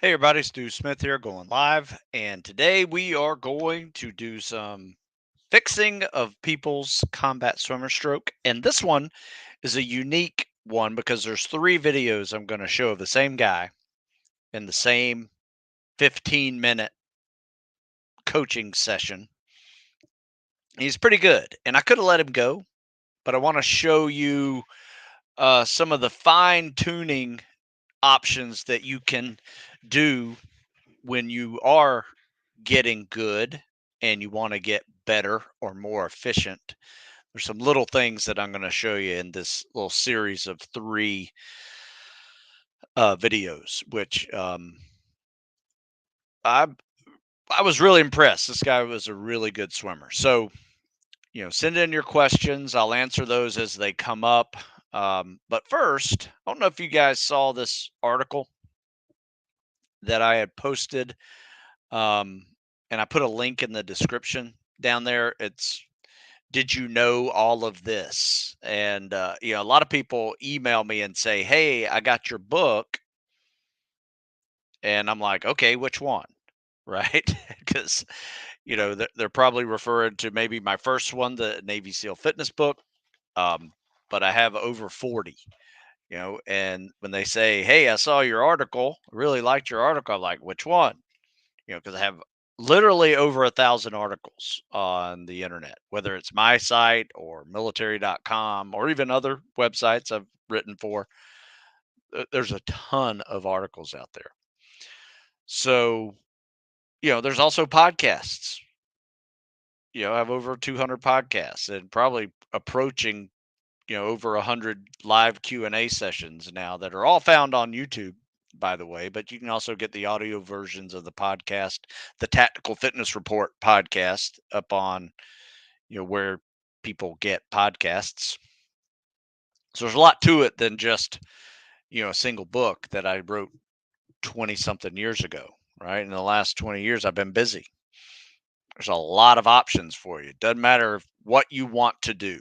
Hey everybody, Stu Smith here going live, and today we are going to do some fixing of people's combat swimmer stroke. And this one is a unique one because there's three videos I'm going to show of the same guy in the same 15-minute coaching session. He's pretty good, and I could have let him go, but I want to show you some of the fine tuning options that you can do when you are getting good and you want to get better or more efficient. There's some little things that I'm going to show you in this little series of three videos, which I I was really impressed. This guy was a really good swimmer. So send in your questions. I'll answer those as they come up. But first, I don't know if you guys saw this article that I had posted, um, and I put a link in the description down there. It's did you know all of this? And a lot of people email me and say, "Hey, I got your book," and I'm like, "Okay, which one?" Right? Because they're probably referring to maybe my first one, the Navy SEAL fitness book. Um, but I have over 40. And when they say, "Hey, I saw your article, I really liked your article," I'm like, "Which one?" Because I have literally over 1,000 articles on the internet, whether it's my site or military.com or even other websites I've written for. There's a ton of articles out there. So, there's also podcasts. I have over 200 podcasts and probably approaching, over 100 live Q&A sessions now that are all found on YouTube, by the way, but you can also get the audio versions of the podcast, the Tactical Fitness Report podcast, up on, where people get podcasts. So there's a lot to it than just, a single book that I wrote 20 something years ago, right? In the last 20 years, I've been busy. There's a lot of options for you. Doesn't matter what you want to do,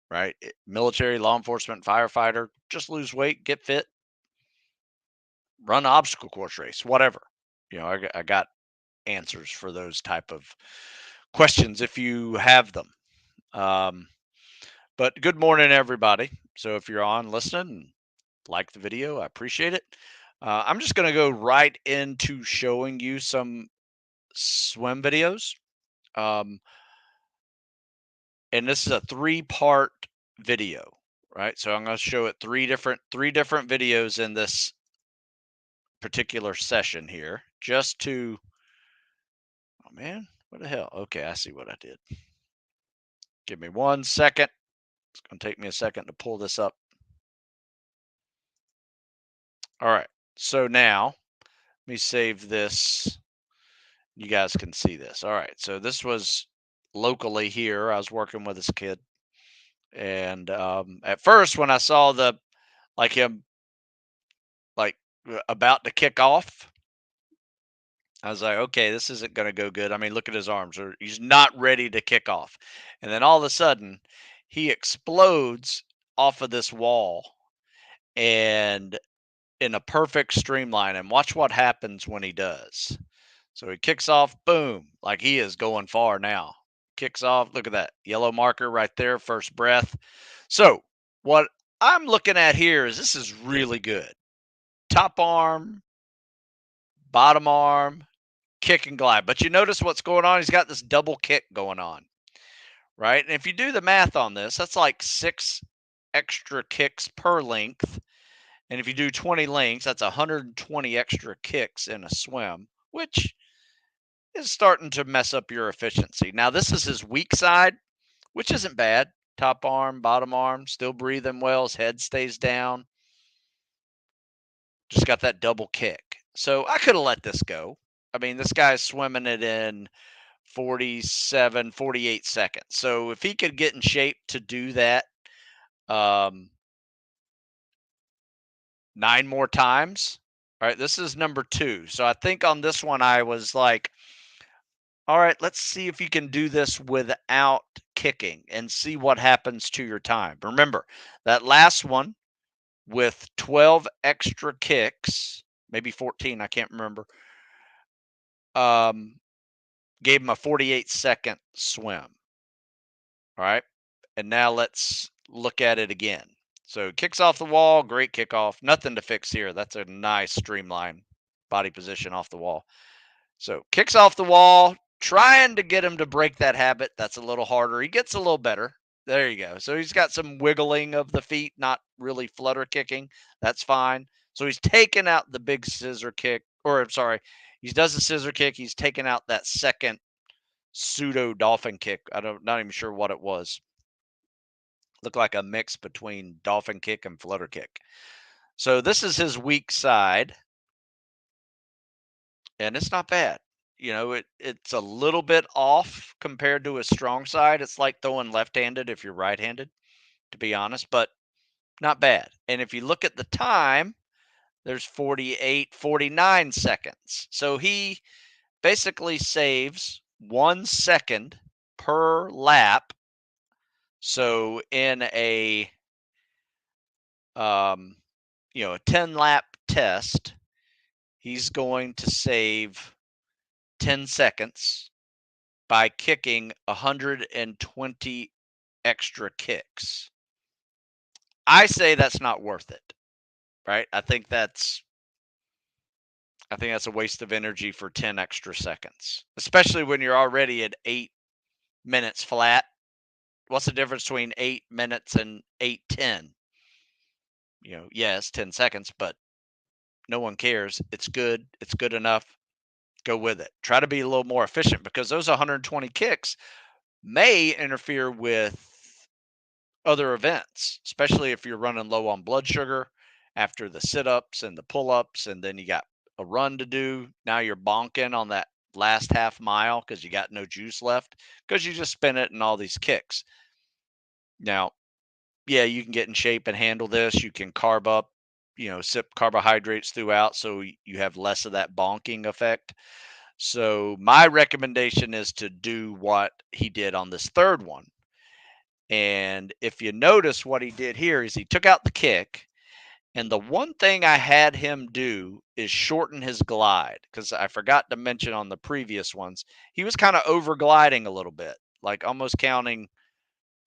right? Military, law enforcement, firefighter, just lose weight, get fit, run an obstacle course race, whatever. I got answers for those type of questions if you have them. Um, but good morning, everybody. So if you're on listening, like the video, I appreciate it. I'm just going to go right into showing you some swim videos. Um, and this is a three-part video, right? So I'm going to show it three different videos in this particular session here, just to oh man, what the hell? Okay, I see what I did. Give me 1 second. It's going to take me a second to pull this up. All right. So now let me save this. You guys can see this. All right. So this was locally here. I was working with this kid. And at first, when I saw him like about to kick off, I was like, okay, this isn't going to go good. I mean, look at his arms. He's not ready to kick off. And then all of a sudden, he explodes off of this wall and in a perfect streamline. And watch what happens when he does. So he kicks off, boom, like he is going far now. Kicks off, look at that yellow marker right there, first breath. So what I'm looking at here is this is really good. Top arm, bottom arm, kick and glide. But you notice what's going on? He's got this double kick going on, right? And if you do the math on this, that's like 6 extra kicks per length. And if you do 20 lengths, that's 120 extra kicks in a swim, which is starting to mess up your efficiency. Now, this is his weak side, which isn't bad. Top arm, bottom arm, still breathing well. His head stays down. Just got that double kick. So I could have let this go. I mean, this guy's swimming it in 47, 48 seconds. So if he could get in shape to do that um, 9 more times, all right, this is number 2. So I think on this one, I was like, all right, let's see if you can do this without kicking and see what happens to your time. Remember, that last one with 12 extra kicks maybe 14. I can't remember. Um, Gave him a 48-second swim. All right. And now let's look at it again. So kicks off the wall, great kickoff. Nothing to fix here. That's a nice streamline body position off the wall. So kicks off the wall, trying to get him to break that habit. That's a little harder. He gets a little better. There you go. So he's got some wiggling of the feet, not really flutter kicking. That's fine. So he's taken out the big scissor kick, or I'm sorry, he does the scissor kick. He's taken out that second pseudo dolphin kick. Not even sure what it was. Looked like a mix between dolphin kick and flutter kick. So this is his weak side, and it's not bad. It's a little bit off compared to his strong side. It's like throwing left-handed if you're right-handed, to be honest, but not bad. And if you look at the time, there's 48, 49 seconds. So he basically saves 1 second per lap. So in a 10 lap test, he's going to save 10 seconds by kicking 120 extra kicks. I say that's not worth it, right? I think that's a waste of energy for 10 extra seconds, especially when you're already at 8 minutes flat. What's the difference between 8 minutes and 8:10? Yes, 10 seconds, but no one cares. It's good. It's good enough. Go with it. Try to be a little more efficient because those 120 kicks may interfere with other events, especially if you're running low on blood sugar after the sit ups and the pull ups, and then you got a run to do. Now you're bonking on that last half mile because you got no juice left because you just spent it in all these kicks. Now, yeah, you can get in shape and handle this. You can carb up, sip carbohydrates throughout so you have less of that bonking effect. So, my recommendation is to do what he did on this third one. And if you notice what he did here is he took out the kick. And the one thing I had him do is shorten his glide because I forgot to mention on the previous ones, he was kind of over gliding a little bit, like almost counting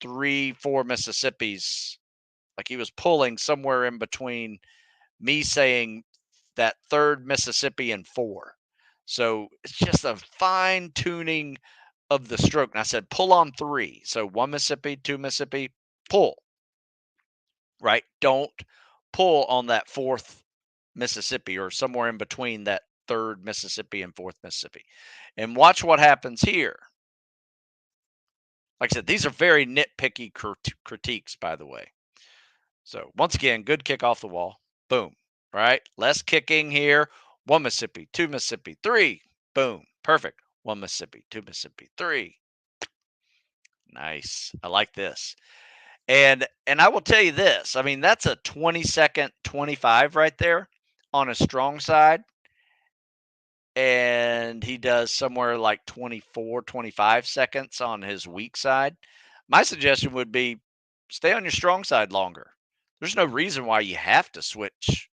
3, 4 Mississippis. Like he was pulling somewhere in between me saying that third Mississippi and 4. So it's just a fine tuning of the stroke. And I said, pull on 3. So 1 Mississippi, 2 Mississippi, pull, right? Don't pull on that 4th Mississippi or somewhere in between that 3rd Mississippi and 4th Mississippi. And watch what happens here. Like I said, these are very nitpicky critiques, by the way. So once again, good kick off the wall. Boom. Right? Less kicking here. 1 Mississippi, 2 Mississippi, 3. Boom. Perfect. 1 Mississippi, 2 Mississippi, 3. Nice. I like this. And I will tell you this. I mean, that's a 20-second 25 right there on a strong side. And he does somewhere like 24, 25 seconds on his weak side. My suggestion would be stay on your strong side longer. There's no reason why you have to switch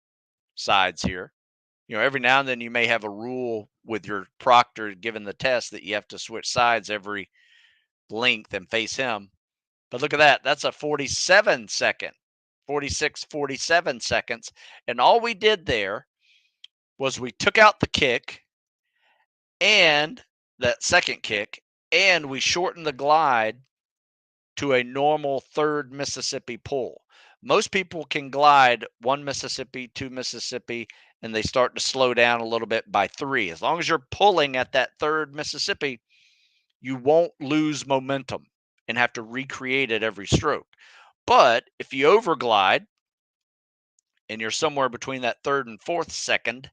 sides here. Every now and then you may have a rule with your proctor given the test that you have to switch sides every length and face him. But look at that. That's a 47-second, 46, 47 seconds. And all we did there was we took out the kick and that second kick, and we shortened the glide to a normal 3rd Mississippi pull. Most people can glide 1 Mississippi, 2 Mississippi, and they start to slow down a little bit by 3. As long as you're pulling at that 3rd Mississippi, you won't lose momentum and have to recreate it every stroke. But if you overglide and you're somewhere between that 3rd and 4th second,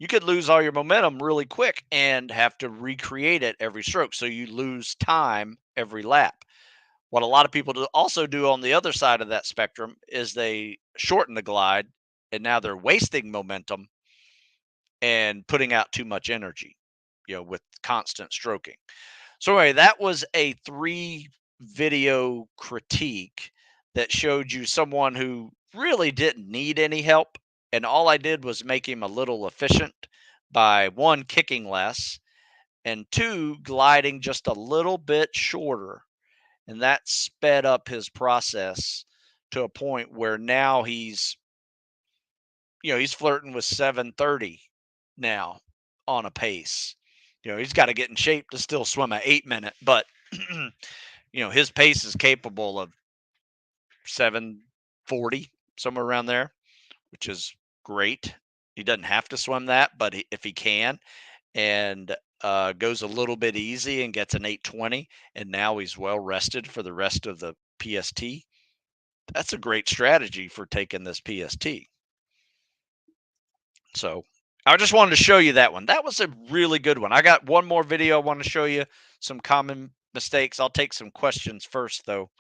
you could lose all your momentum really quick and have to recreate it every stroke. So you lose time every lap. What a lot of people also do on the other side of that spectrum is they shorten the glide and now they're wasting momentum and putting out too much energy, with constant stroking. So anyway, that was a 3 video critique that showed you someone who really didn't need any help And all I did was make him a little efficient by one, kicking less, and two, gliding just a little bit shorter. And that sped up his process to a point where now he's flirting with 7:30 now on a pace. He's got to get in shape to still swim a 8 minute, but his pace is capable of 7:40, somewhere around there, which is great. He doesn't have to swim that, but if he can and goes a little bit easy and gets an 8:20, and now he's well rested for the rest of the PST, that's a great strategy for taking this PST. So I just wanted to show you that one. That was a really good one. I got one more video I want to show you, some common mistakes. I'll take some questions first, though.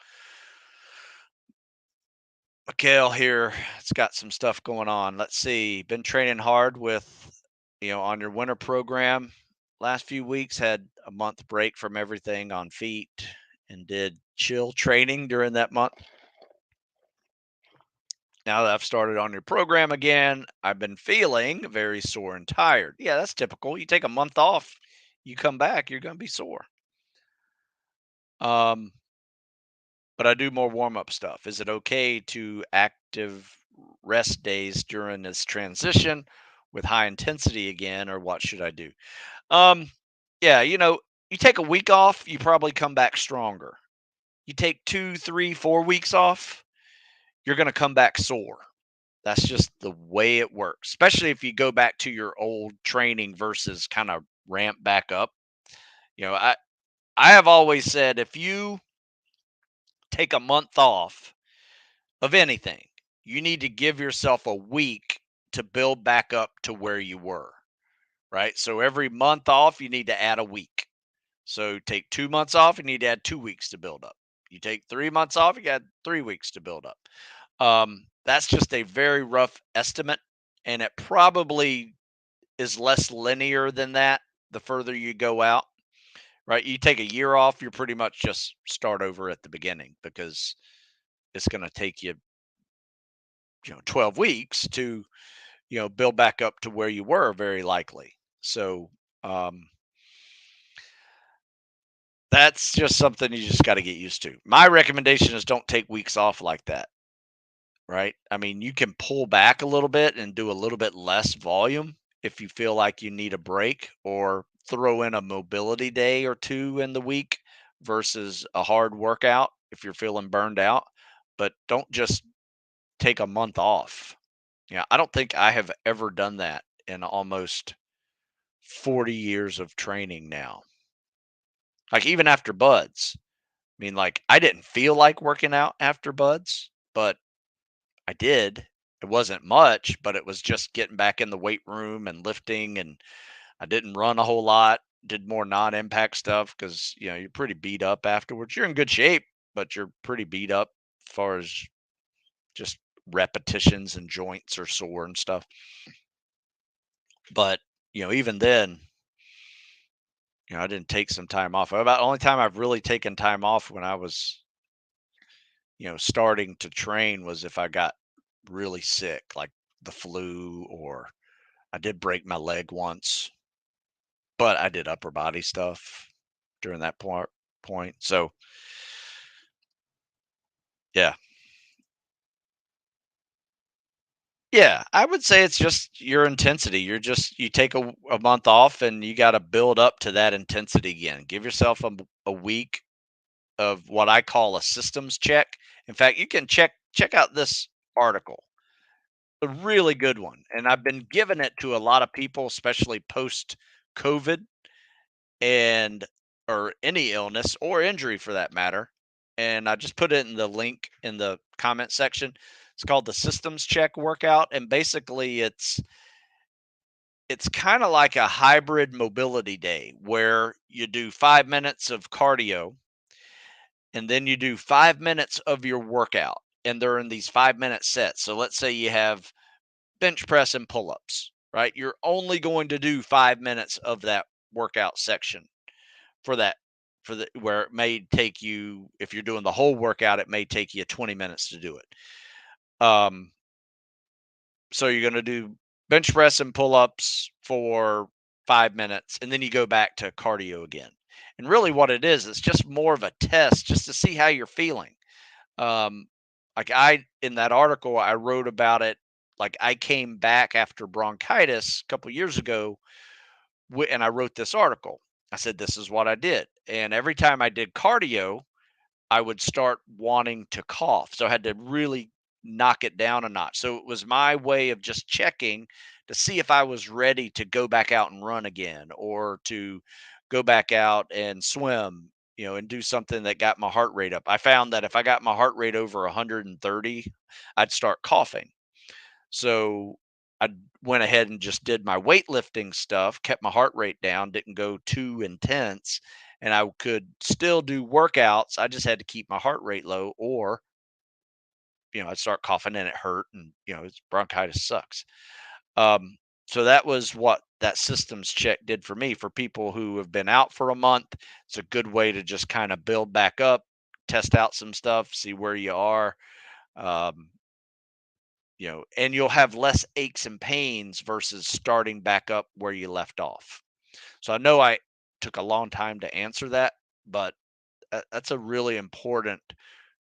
Mikhail here, it's got some stuff going on. Let's see. Been training hard on your winter program. Last few weeks had a month break from everything on feet and did chill training during that month. Now that I've started on your program again, I've been feeling very sore and tired. Yeah, that's typical. You take a month off, you come back, you're going to be sore. Um, but I do more warm up stuff. Is it okay to active rest days during this transition with high intensity again, or what should I do? Um, yeah, you take a week off, you probably come back stronger. You take 2, 3, 4 weeks off, you're going to come back sore. That's just the way it works, especially if you go back to your old training versus kind of ramp back up. I have always said if you take a month off of anything, you need to give yourself a week to build back up to where you were, right? So every month off, you need to add a week. So take 2 months off, you need to add 2 weeks to build up. You take 3 months off, you got 3 weeks to build up. That's just a very rough estimate, and it probably is less linear than that the further you go out, right? You take a year off, you're pretty much just start over at the beginning because it's going to take you, 12 weeks to, build back up to where you were very likely. So, that's just something you just got to get used to. My recommendation is don't take weeks off like that, right? I mean, you can pull back a little bit and do a little bit less volume if you feel like you need a break, or throw in a mobility day or two in the week versus a hard workout if you're feeling burned out. But don't just take a month off. Yeah, I don't think I have ever done that in almost 40 years of training now. Like even after buds. I mean, like I didn't feel like working out after buds, but I did. It wasn't much, but it was just getting back in the weight room and lifting, and I didn't run a whole lot. Did more non-impact stuff because you're pretty beat up afterwards. You're in good shape, but you're pretty beat up as far as just repetitions and joints are sore and stuff. But even then, I didn't take some time off. About the only time I've really taken time off when I was starting to train was if I got really sick, like the flu, or I did break my leg once, but I did upper body stuff during that point. So yeah. Yeah, I would say it's just your intensity. You take a month off and you got to build up to that intensity again. Give yourself a week of what I call a systems check. In fact, you can check out this article. A really good one. And I've been giving it to a lot of people, especially post COVID and or any illness or injury for that matter. And I just put it in the link in the comment section. It's called the systems check workout. And basically it's kind of like a hybrid mobility day where you do 5 minutes of cardio and then you do 5 minutes of your workout. And they're in these 5 minute sets. So let's say you have bench press and pull ups, right? You're only going to do 5 minutes of that workout section for that, for the where it may take you, if you're doing the whole workout, it may take you 20 minutes to do it. Um, So you're going to do bench press and pull ups for 5 minutes, and then you go back to cardio again. And really, what it is, it's just more of a test just to see how you're feeling. Um, like in that article, I wrote about it. Like I came back after bronchitis a couple years ago, and I wrote this article. I said, this is what I did. And every time I did cardio, I would start wanting to cough. So I had to really knock it down a notch. So it was my way of just checking to see if I was ready to go back out and run again, or to go back out and swim, and do something that got my heart rate up. I found that if I got my heart rate over 130, I'd start coughing. So I went ahead and just did my weightlifting stuff, kept my heart rate down, didn't go too intense, and I could still do workouts. I just had to keep my heart rate low, or, I'd start coughing and it hurt, and, it's bronchitis sucks. Um, so that was what that systems check did for me. For people who have been out for a month, it's a good way to just kind of build back up, test out some stuff, see where you are. Um, and you'll have less aches and pains versus starting back up where you left off. So I know I took a long time to answer that, but that's a really important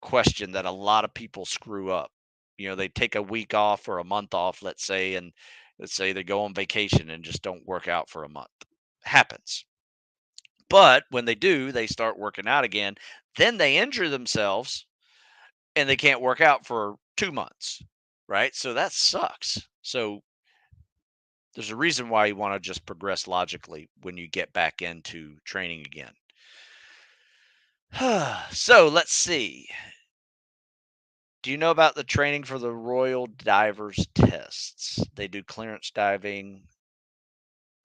question that a lot of people screw up. They take a week off or a month off, let's say, and let's say they go on vacation and just don't work out for a month. Happens. But when they do, they start working out again. Then they injure themselves and they can't work out for 2 months. Right. So that sucks. So there's a reason why you want to just progress logically when you get back into training again. So let's see. Do you know about the training for the Royal Divers tests? They do clearance diving,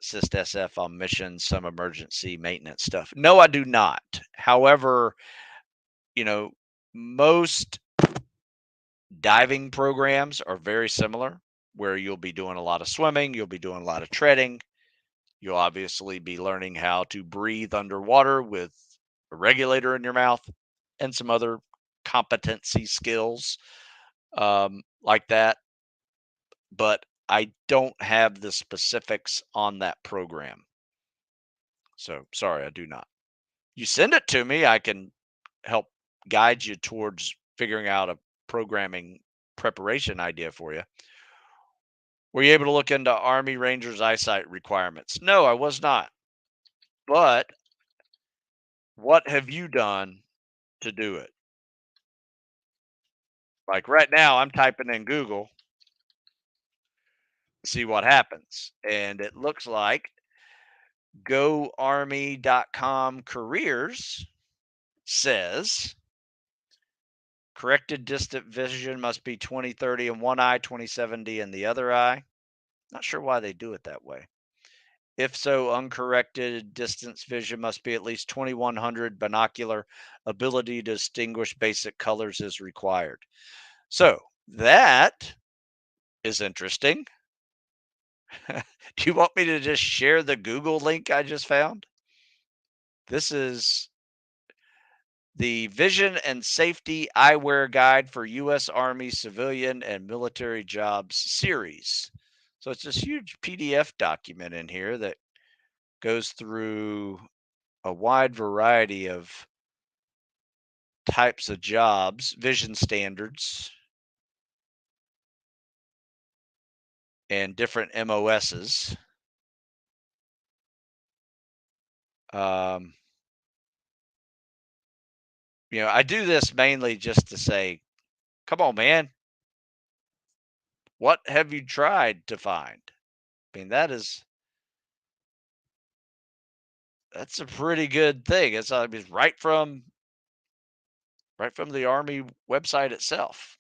assist SF on missions, some emergency maintenance stuff. No, I do not. However, you know, most diving programs are very similar, where you'll be doing a lot of swimming, you'll be doing a lot of treading. You'll obviously be learning how to breathe underwater with a regulator in your mouth and some other competency skills like that. But I don't have the specifics on that program. So sorry, I do not. You send it to me, I can help guide you towards figuring out a programming preparation idea for you. Were you able to look into Army Rangers eyesight requirements? No, I was not. But what have you done to do it? Like right now, I'm typing in Google, see what happens. And it looks like goarmy.com careers says corrected distant vision must be 20/30 in one eye, 20/70 in the other eye. Not sure why they do it that way. If so, uncorrected distance vision must be at least 2100 binocular. Ability to distinguish basic colors is required. So that is interesting. Do you want me to just share the Google link I just found? This is the Vision and Safety Eyewear Guide for U.S. Army Civilian and Military Jobs series. So it's this huge PDF document in here that goes through a wide variety of types of jobs, vision standards, and different MOSs. Um, I do this mainly just to say, come on, man, what have you tried to find? I mean, that's a pretty good thing. It's I mean, right from the Army website itself.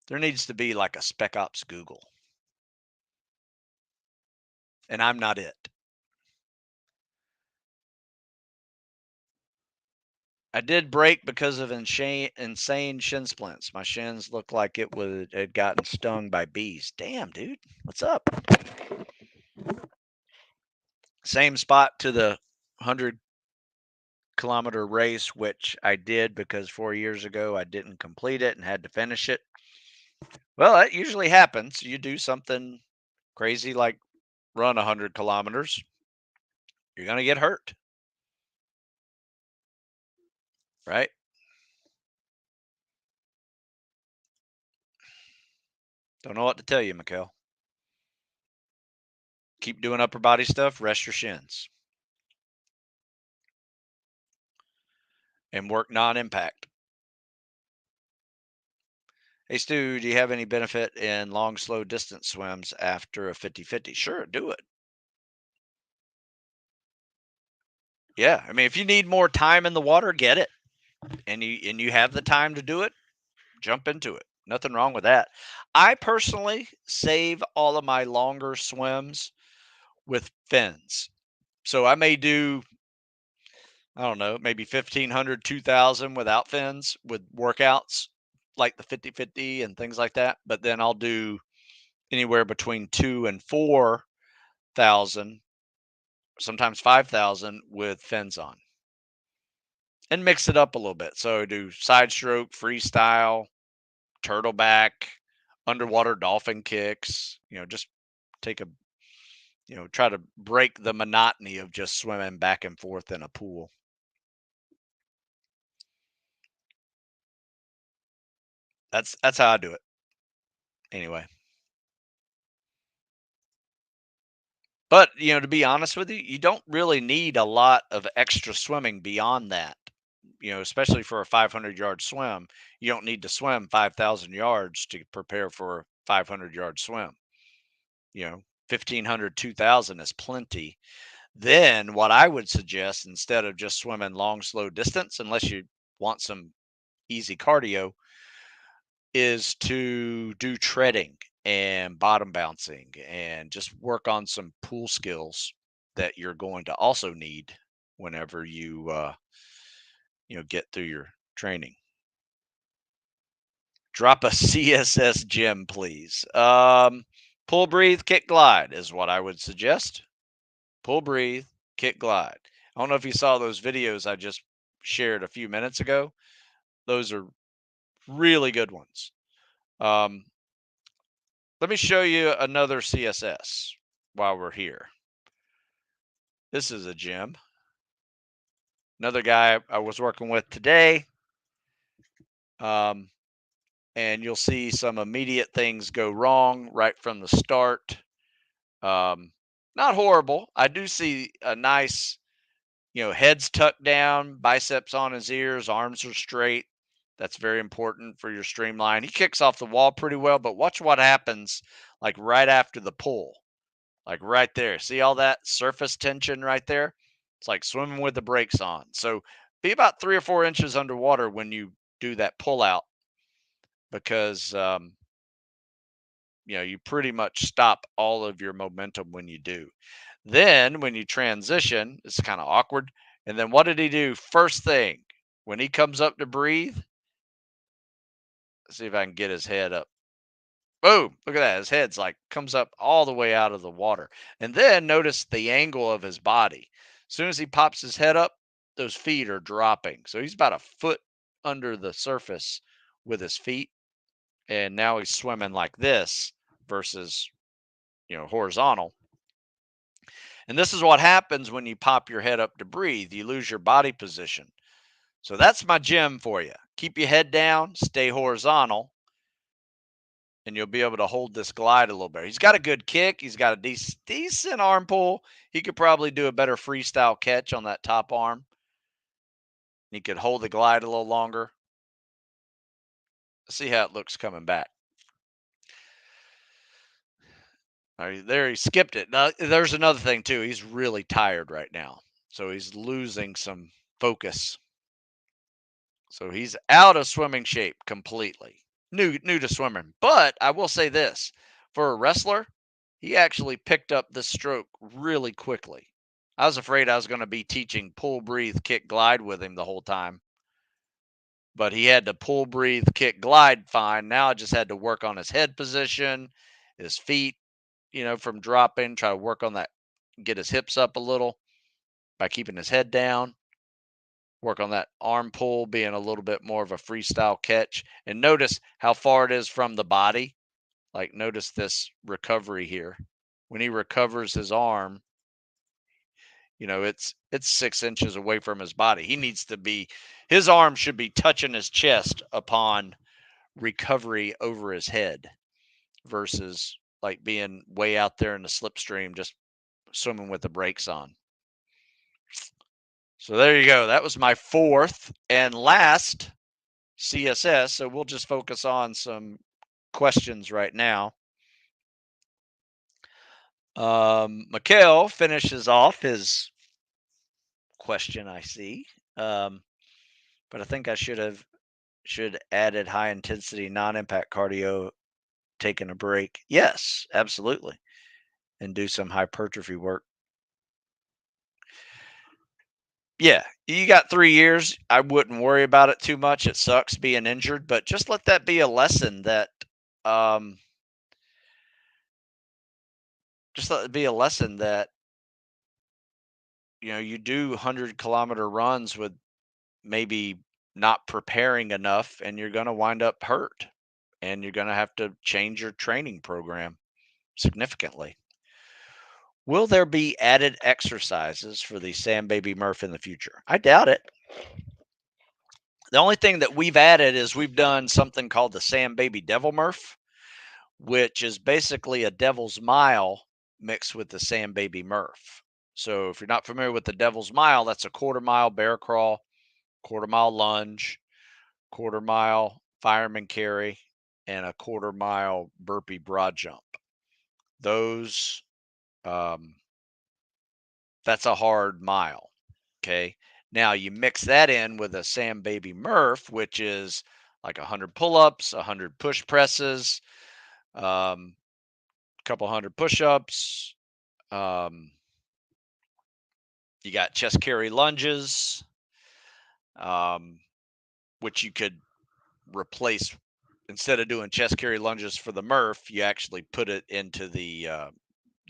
There needs to be like a Spec Ops Google, and I'm not it. I did break because of insane shin splints. My shins looked like it had gotten stung by bees. Damn, dude, what's up? Same spot to the 100 kilometer race, which I did because 4 years ago I didn't complete it and had to finish it. Well, that usually happens. You do something crazy like run 100 kilometers, you're going to get hurt, right? Don't know what to tell you, Mikhail. Keep doing upper body stuff, rest your shins, and work non impact. Hey, Stu, do you have any benefit in long, slow distance swims after a 50-50? Sure, do it. Yeah. I mean, if you need more time in the water, get it. And you have the time to do it, jump into it. Nothing wrong with that. I personally save all of my longer swims with fins. So I may do, I don't know, maybe 1,500, 2,000 without fins with workouts like the 50-50 and things like that. But then I'll do anywhere between 2 and 4,000, sometimes 5,000 with fins on, and mix it up a little bit. So I do side stroke, freestyle, turtleback, underwater dolphin kicks, just take a, try to break the monotony of just swimming back and forth in a pool. That's how I do it. Anyway. But, to be honest with you, you don't really need a lot of extra swimming beyond that. Especially for a 500-yard swim, you don't need to swim 5,000 yards to prepare for a 500-yard swim. 1,500, 2,000 is plenty. Then what I would suggest, instead of just swimming long, slow distance, unless you want some easy cardio, is to do treading and bottom bouncing and just work on some pool skills that you're going to also need whenever you get through your training. Drop a CSS gem, please. Pull, breathe, kick, glide is what I would suggest. Pull, breathe, kick, glide. I don't know if you saw those videos I just shared a few minutes ago. Those are really good ones. Let me show you another CSS while we're here. This is a gem. Another guy I was working with today. And you'll see some immediate things go wrong right from the start. Um, Not horrible. I do see a nice, head's tucked down, biceps on his ears, arms are straight. That's very important for your streamline. He kicks off the wall pretty well, but watch what happens like right after the pull. Like right there. See all that surface tension right there? It's like swimming with the brakes on. So be about 3 or 4 inches underwater when you do that pull out, because you pretty much stop all of your momentum when you do. Then when you transition, it's kind of awkward. And then what did he do? First thing, when he comes up to breathe, let's see if I can get his head up. Boom! Look at that. His head's like comes up all the way out of the water. And then notice the angle of his body. As soon as he pops his head up, those feet are dropping. So he's about a foot under the surface with his feet. And now he's swimming like this versus, horizontal. And this is what happens when you pop your head up to breathe. You lose your body position. So that's my gem for you. Keep your head down, stay horizontal, and you'll be able to hold this glide a little better. He's got a good kick. He's got a decent arm pull. He could probably do a better freestyle catch on that top arm. He could hold the glide a little longer. See how it looks coming back. All right, there, he skipped it. Now, there's another thing, too. He's really tired right now. So he's losing some focus. So he's out of swimming shape completely. New to swimming. But I will say this, for a wrestler, he actually picked up this stroke really quickly. I was afraid I was going to be teaching pull, breathe, kick, glide with him the whole time. But he had to pull, breathe, kick, glide fine. Now I just had to work on his head position, his feet, from dropping, try to work on that, get his hips up a little by keeping his head down. Work on that arm pull being a little bit more of a freestyle catch. And notice how far it is from the body. Like, notice this recovery here. When he recovers his arm, it's 6 inches away from his body. He needs to be, his arm should be touching his chest upon recovery over his head versus like being way out there in the slipstream, just swimming with the brakes on. So there you go. That was my fourth and last CSS. So we'll just focus on some questions right now. Mikhail finishes off his question, I see. But I think I should added high intensity non-impact cardio, taking a break. Yes, absolutely. And do some hypertrophy work. Yeah, you got 3 years. I wouldn't worry about it too much. It sucks being injured, but just let that be a lesson that um just let it be a lesson that you do 100-kilometer runs with maybe not preparing enough, and you're going to wind up hurt, and you're going to have to change your training program significantly. Will there be added exercises for the Sam Baby Murph in the future? I doubt it. The only thing that we've added is we've done something called the Sam Baby Devil Murph, which is basically a Devil's Mile mixed with the Sam Baby Murph. So if you're not familiar with the Devil's Mile, that's a quarter-mile bear crawl, quarter-mile lunge, quarter-mile fireman carry, and a quarter-mile burpee broad jump. Those, that's a hard mile. Okay. Now you mix that in with a Sam Baby Murph, which is like 100 pull-ups, 100 push presses, a couple hundred push-ups. You got chest carry lunges, which you could replace. Instead of doing chest carry lunges for the Murph, you actually put it into the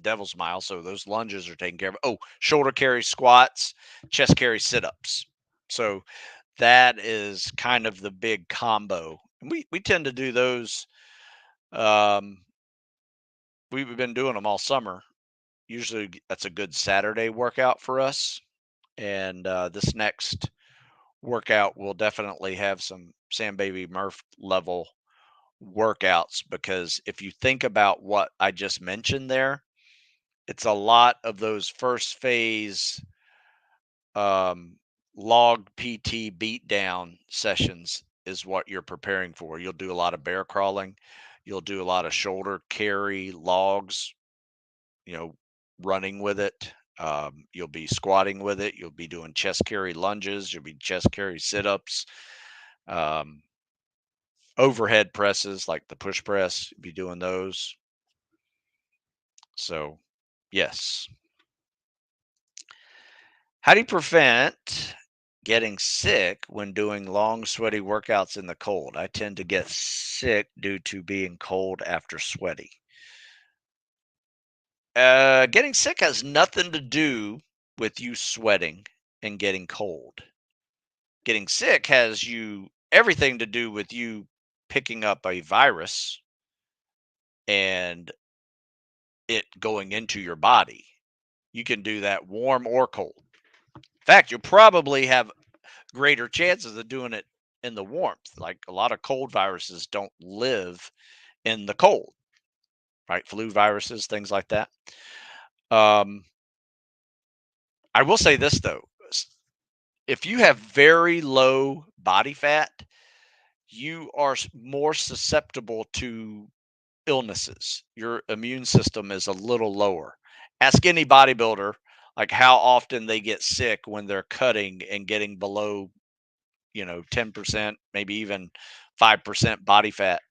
Devil's Mile. So those lunges are taken care of. Oh, shoulder carry squats, chest carry sit-ups. So that is kind of the big combo. We tend to do those. We've been doing them all summer. Usually that's a good Saturday workout for us. And this next workout will definitely have some Sam Baby Murph level workouts, because if you think about what I just mentioned there, it's a lot of those first phase log PT beatdown sessions is what you're preparing for. You'll do a lot of bear crawling. You'll do a lot of shoulder carry logs, running with it. You'll be squatting with it. You'll be doing chest carry lunges. You'll be chest carry sit ups, um, overhead presses like the push press. You'll be doing those. So, yes. How do you prevent getting sick when doing long, sweaty workouts in the cold? I tend to get sick due to being cold after sweaty. Getting sick has nothing to do with you sweating and getting cold. Getting sick has everything to do with you picking up a virus and it going into your body. You can do that warm or cold. In fact, you'll probably have greater chances of doing it in the warmth. Like, a lot of cold viruses don't live in the cold, right? Flu viruses, things like that. I will say this though, if you have very low body fat, you are more susceptible to illnesses. Your immune system is a little lower. Ask any bodybuilder like how often they get sick when they're cutting and getting below 10%, maybe even 5% body fat,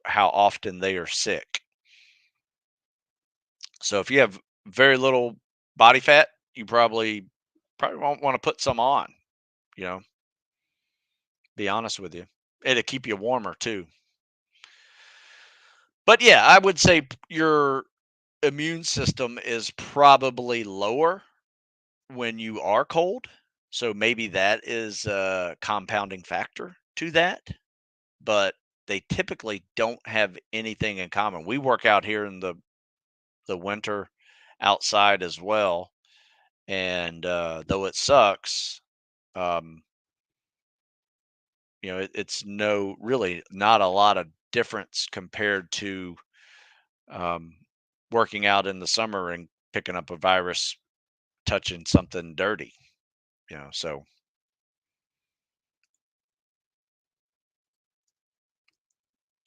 how often they are sick. So if you have very little body fat, you probably won't want to put some on, you know, be honest with you. It'll keep you warmer too. But yeah, I would say your immune system is probably lower when you are cold. So maybe that is a compounding factor to that, but they typically don't have anything in common. We work out here in the winter outside as well, and though it sucks, um, it's no really not a lot of difference compared to um, working out in the summer and picking up a virus, touching something dirty. So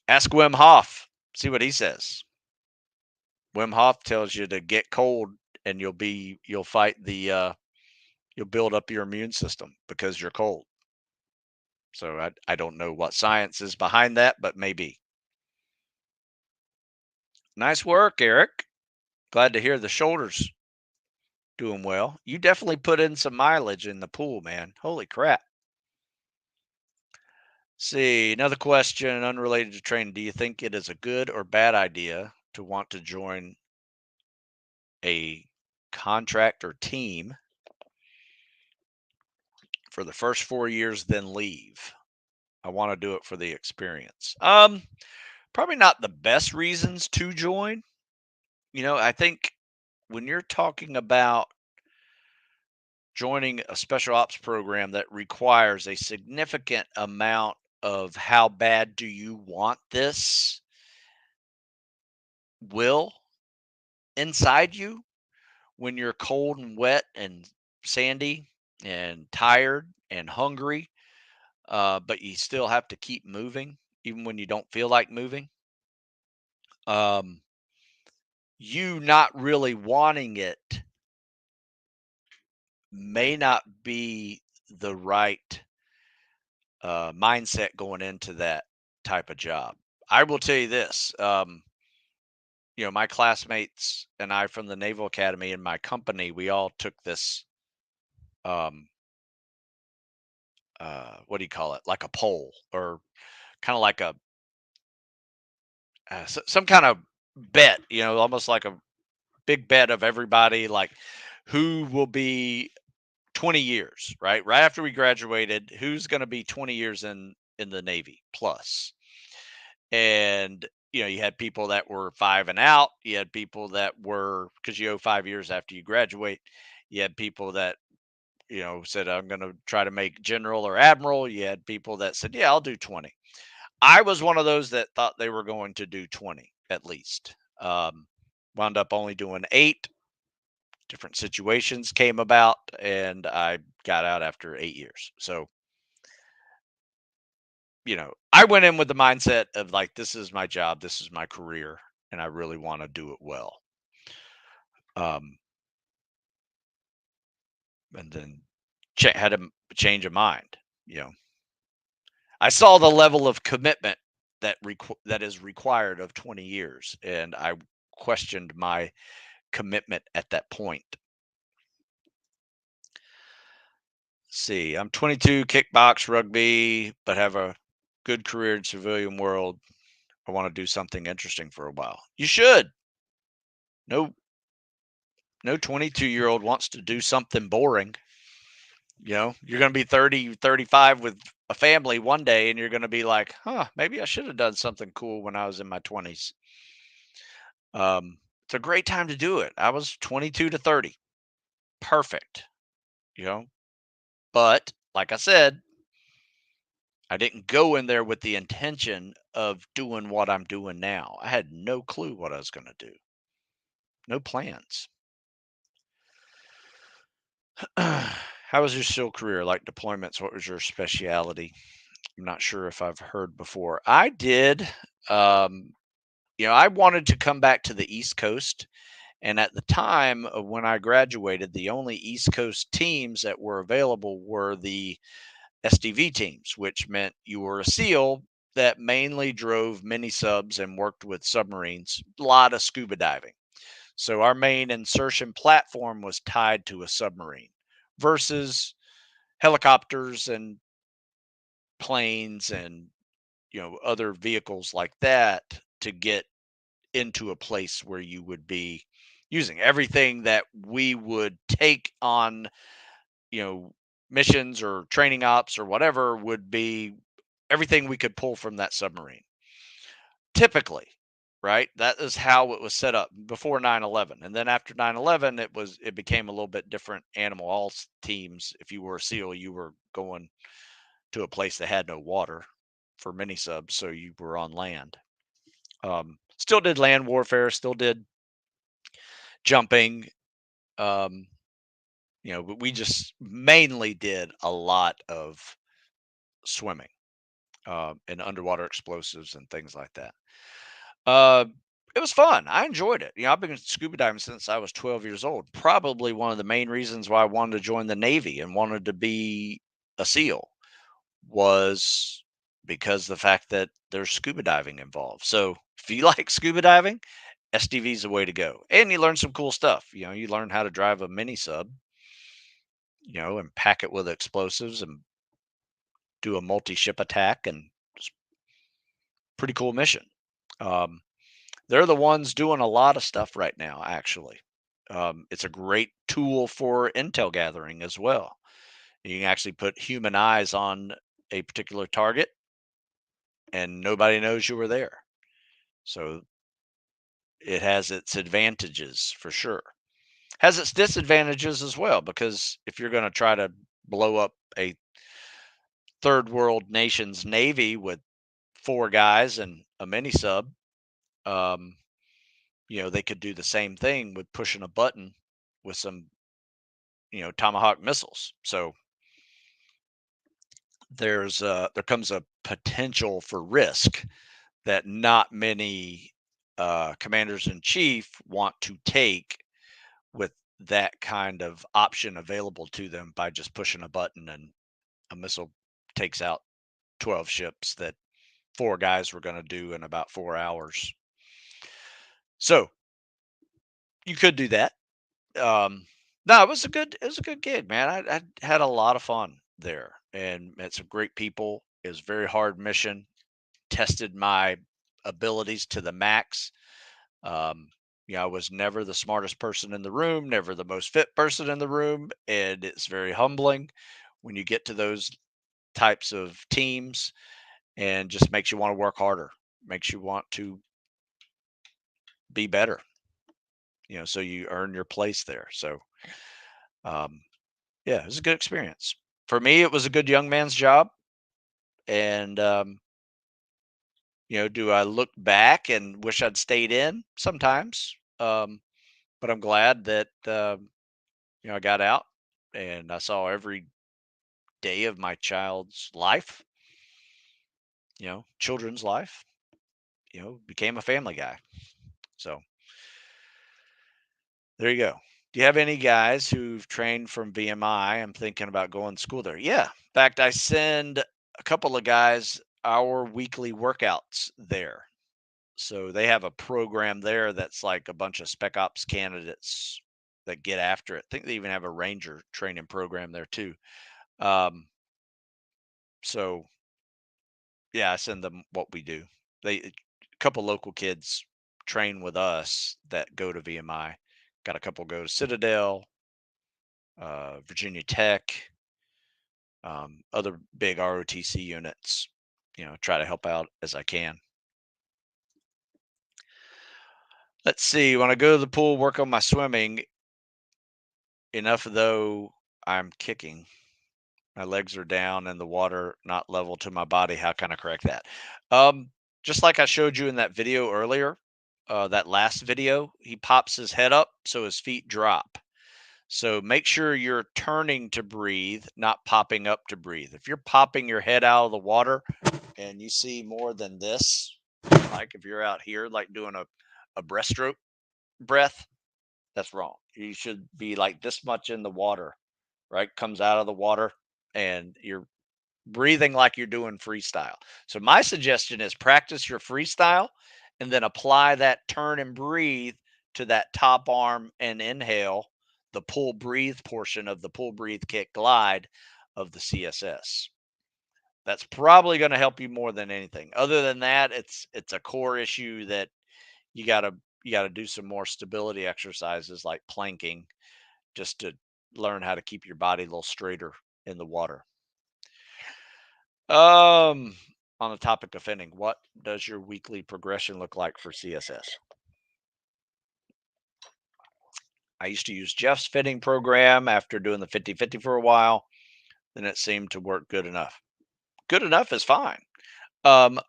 ask Wim Hof, see what he says. Wim Hof tells you to get cold, and you'll fight you'll build up your immune system because you're cold. So I don't know what science is behind that, but maybe. Nice work, Eric. Glad to hear the shoulders doing well. You definitely put in some mileage in the pool, man. Holy crap. See, another question unrelated to training. Do you think it is a good or bad idea to want to join a contract or team for the first 4 years, then leave? I want to do it for the experience. Probably not the best reasons to join. I think when you're talking about joining a special ops program that requires a significant amount of how bad do you want this will inside you when you're cold and wet and sandy and tired and hungry, but you still have to keep moving even when you don't feel like moving. Um, you not really wanting it may not be the right mindset going into that type of job. I will tell you this. My classmates and I from the Naval Academy in my company, we all took this um, what do you call it? Like a poll or kind of like a some kind of bet, almost like a big bet of everybody, like who will be 20 years, right? Right after we graduated, who's going to be 20 years in the Navy plus? And you had people that were 5 and out. You had people that were, because you owe 5 years after you graduate. You had people that said, I'm going to try to make general or admiral. You had people that said, yeah, I'll do 20. I was one of those that thought they were going to do 20 at least. Wound up only doing 8. Different situations came about, and I got out after 8 years. So, I went in with the mindset of like, this is my job, this is my career, and I really want to do it well. Um, and then had a change of mind. You know, I saw the level of commitment that is required of 20 years, and I questioned my commitment at that point. See, I'm 22, kickbox, rugby, but have a good career in civilian world. I want to do something interesting for a while. You should. No, no 22-year-old wants to do something boring. You're going to be 30, 35 with a family one day, and you're going to be like, maybe I should have done something cool when I was in my 20s. It's a great time to do it. I was 22 to 30. Perfect. You know, but like I said, I didn't go in there with the intention of doing what I'm doing now. I had no clue what I was going to do, no plans. How was your SEAL career? Like deployments? What was your specialty? I'm not sure if I've heard before. I did. Um, I wanted to come back to the East Coast. And at the time of when I graduated, the only East Coast teams that were available were the SDV teams, which meant you were a SEAL that mainly drove mini subs and worked with submarines, a lot of scuba diving. So our main insertion platform was tied to a submarine versus helicopters and planes and other vehicles like that to get into a place where you would be using everything that we would take on, you know missions or training ops or whatever would be everything we could pull from that submarine. Typically, right? That is how it was set up before 9/11. And then after 9/11, it became a little bit different animal. Teams, if you were a SEAL, you were going to a place that had no water for mini subs, so you were on land. Still did land warfare, still did jumping. Um, but we just mainly did a lot of swimming, and underwater explosives and things like that. Uh, it was fun. I enjoyed it. I've been scuba diving since I was 12 years old. Probably one of the main reasons why I wanted to join the Navy and wanted to be a SEAL was because the fact that there's scuba diving involved. So if you like scuba diving, SDV is the way to go. And you learn some cool stuff. You learn how to drive a mini sub, and pack it with explosives and do a multi-ship attack, and it's pretty cool mission. Um, they're the ones doing a lot of stuff right now, actually. It's a great tool for intel gathering as well. You can actually put human eyes on a particular target and nobody knows you were there. So it has its advantages for sure. Has its disadvantages as well, because if you're going to try to blow up a third world nation's navy with four guys and a mini sub, um, they could do the same thing with pushing a button with some, Tomahawk missiles. So there comes a potential for risk that not many commanders in chief want to take with that kind of option available to them by just pushing a button and a missile takes out 12 ships that four guys were going to do in about 4 hours. So you could do that. Um, no, it was a good gig, man. I had a lot of fun there and met some great people. It was a very hard mission, tested my abilities to the max. Um, I was never the smartest person in the room, never the most fit person in the room, and it's very humbling when you get to those types of teams, and just makes you want to work harder, makes you want to be better, so you earn your place there. So, um, yeah, it was a good experience. For me, it was a good young man's job, and do I look back and wish I'd stayed in? Sometimes, but I'm glad that I got out and I saw every day of my child's life, children's life, became a family guy. So there you go. Do you have any guys who've trained from VMI? I'm thinking about going to school there. Yeah. In fact, I send a couple of guys our weekly workouts there. So they have a program there that's like a bunch of spec ops candidates that get after it. I think they even have a ranger training program there too. Um, so yeah, I send them what we do. A couple local kids train with us that go to VMI. Got a couple go to Citadel, Virginia Tech, other big ROTC units. Try to help out as I can. Let's see. When I go to the pool, work on my swimming. Enough though I'm kicking. My legs are down and the water not level to my body. How can I correct that? Just like I showed you in that video earlier, that last video, he pops his head up so his feet drop. So make sure you're turning to breathe, not popping up to breathe. If you're popping your head out of the water and you see more than this, like if you're out here, like doing a breaststroke breath, that's wrong. You should be like this much in the water, right? Comes out of the water and you're breathing like you're doing freestyle. So my suggestion is practice your freestyle and then apply that turn and breathe to that top arm and inhale the pull breathe portion of the pull breathe kick glide of the CSS. That's probably going to help you more than anything. Other than that, it's a core issue that you got to you got to do some more stability exercises like planking just to learn how to keep your body a little straighter in the water. Um, on the topic of finning, what does your weekly progression look like for CSS? I used to use Jeff's fitting program after doing the 50-50 for a while. Then it seemed to work good enough. Good enough is fine.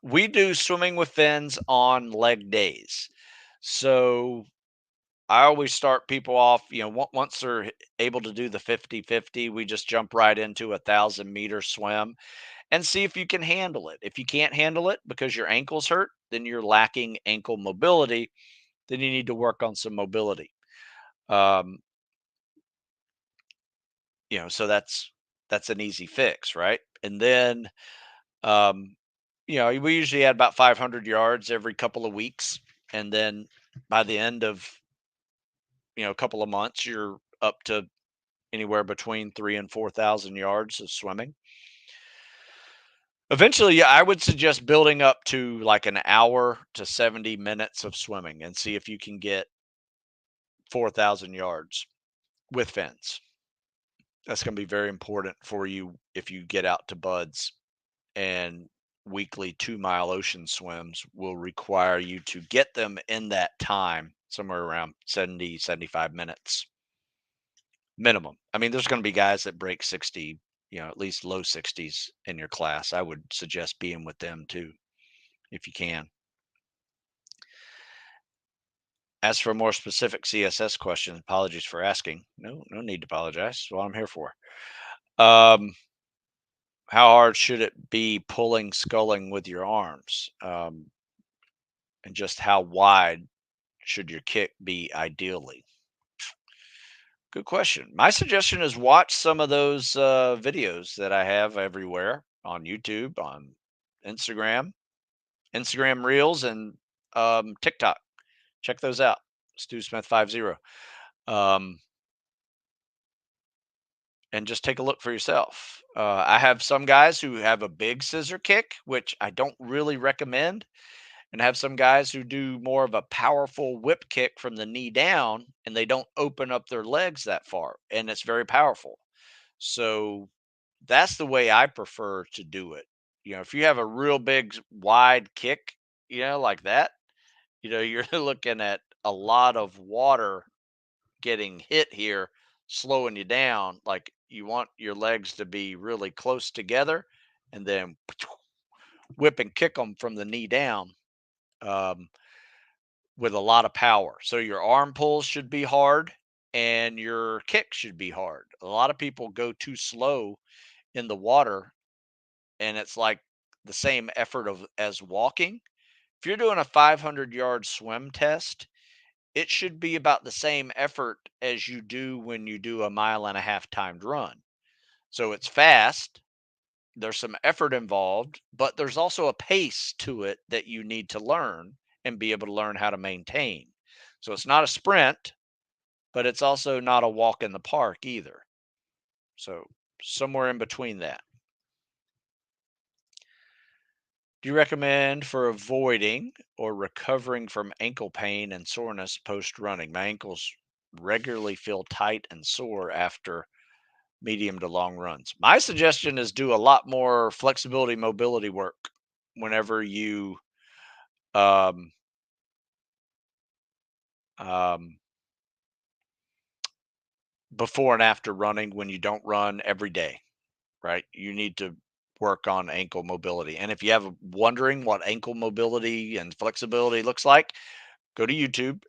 We do swimming with fins on leg days. So I always start people off, once they're able to do the 50-50, we just jump right into 1,000-meter swim and see if you can handle it. If you can't handle it because your ankle's hurt, then you're lacking ankle mobility. Then you need to work on some mobility. Um, so that's an easy fix, right? And then um, we usually add about 500 yards every couple of weeks, and then by the end of a couple of months, you're up to anywhere between 3 and 4,000 yards of swimming. Eventually, yeah, I would suggest building up to like an hour to 70 minutes of swimming and see if you can get 4,000 yards with fins. That's going to be very important for you if you get out to buds, and weekly 2-mile ocean swims will require you to get them in that time, somewhere around 70, 75 minutes minimum. I mean, there's going to be guys that break 60, at least low 60s in your class. I would suggest being with them too, if you can. As for more specific CSS questions, apologies for asking. No need to apologize. That's what I'm here for. Um, how hard should it be pulling, sculling with your arms? And just how wide should your kick be ideally? Good question. My suggestion is watch some of those videos that I have everywhere on YouTube, on Instagram, Instagram Reels, and TikTok. Check those out. Stu Smith 50. Um, and just take a look for yourself. I have some guys who have a big scissor kick, which I don't really recommend, and have some guys who do more of a powerful whip kick from the knee down, and they don't open up their legs that far, and it's very powerful. So that's the way I prefer to do it. If you have a real big wide kick, like that, you're looking at a lot of water getting hit here, slowing you down. Like, you want your legs to be really close together, and then whip and kick them from the knee down, um, with a lot of power. So your arm pulls should be hard, and your kick should be hard. A lot of people go too slow in the water, and it's like the same effort of as walking. If you're doing a 500-yard swim test, it should be about the same effort as you do when you do a mile and a half timed run. So it's fast, there's some effort involved, but there's also a pace to it that you need to learn and be able to learn how to maintain. So it's not a sprint, but it's also not a walk in the park either. So somewhere in between that. Do you recommend for avoiding or recovering from ankle pain and soreness post running? My ankles regularly feel tight and sore after medium to long runs. My suggestion is do a lot more flexibility mobility work whenever you um, um, before and after running, when you don't run every day, right? You need to work on ankle mobility. And if you have wondering what ankle mobility and flexibility looks like, go to YouTube,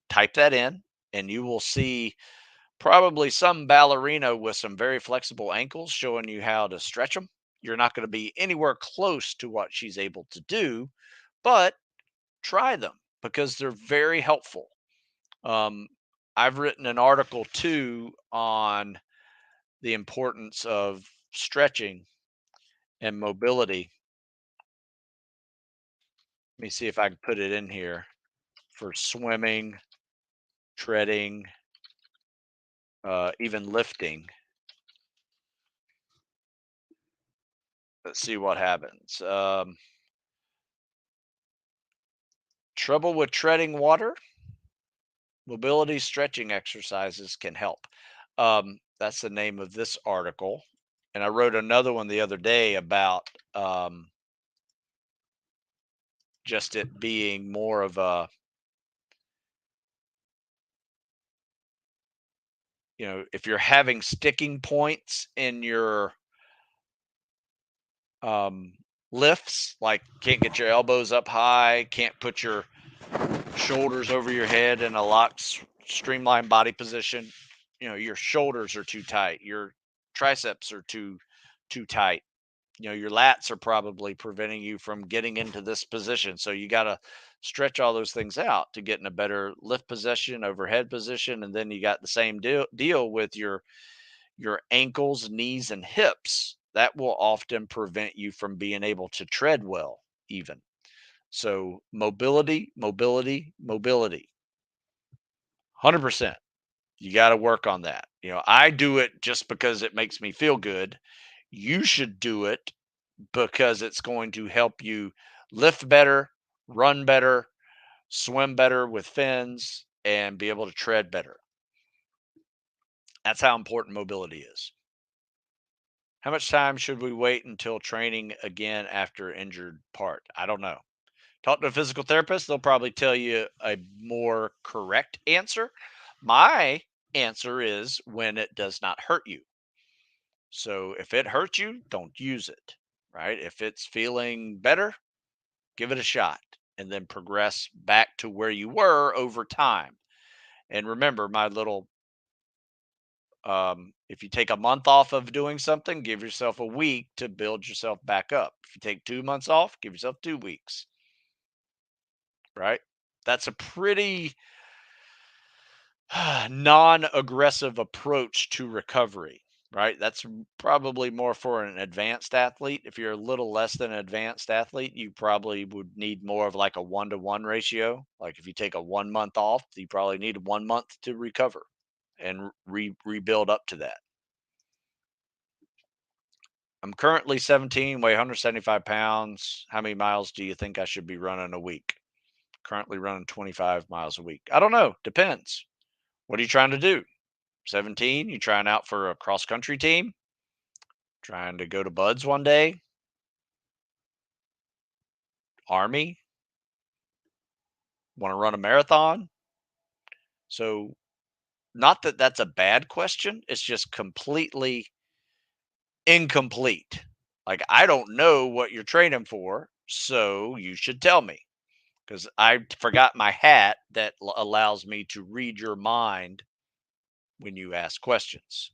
type that in, and you will see probably some ballerina with some very flexible ankles showing you how to stretch them. You're not going to be anywhere close to what she's able to do, but try them because they're very helpful. Um, I've written an article too on the importance of stretching and mobility. Let me see if I can put it in here for swimming, treading, even lifting. Let's see what happens. Trouble with treading water? Mobility stretching exercises can help. That's the name of this article. And I wrote another one the other day about just it being more of a, if you're having sticking points in your um, lifts, like can't get your elbows up high, can't put your shoulders over your head in a locked, streamlined body position. Your shoulders are too tight, your triceps are too tight. Your lats are probably preventing you from getting into this position. So you got to stretch all those things out to get in a better lift position, overhead position, and then you got the same deal with your ankles, knees, and hips. That will often prevent you from being able to tread well, even. So mobility, mobility, mobility. 100%. You got to work on that. I do it just because it makes me feel good. You should do it because it's going to help you lift better, run better, swim better with fins, and be able to tread better. That's how important mobility is. How much time should we wait until training again after injured part? I don't know. Talk to a physical therapist. They'll probably tell you a more correct answer. My answer is when it does not hurt you. So if it hurts you, don't use it, right? If it's feeling better, give it a shot and then progress back to where you were over time. And remember, my little if you take a month off of doing something, give yourself a week to build yourself back up. If you take 2 months off, give yourself 2 weeks, right? That's a pretty non-aggressive approach to recovery, right? That's probably more for an advanced athlete. If you're a little less than an advanced athlete, you probably would need more of like a 1-to-1 ratio. Like if you take a 1 month off, you probably need 1 month to recover and rebuild up to that. I'm currently 17, weigh 175 pounds. How many miles do you think I should be running a week? Currently running 25 miles a week. I don't know. Depends. What are you trying to do? 17, you trying out for a cross country team? Trying to go to Buds one day? Army? Want to run a marathon? So, not that that's a bad question. It's just completely incomplete. Like, I don't know what you're training for. So, you should tell me because I forgot my hat that allows me to read your mind when you ask questions.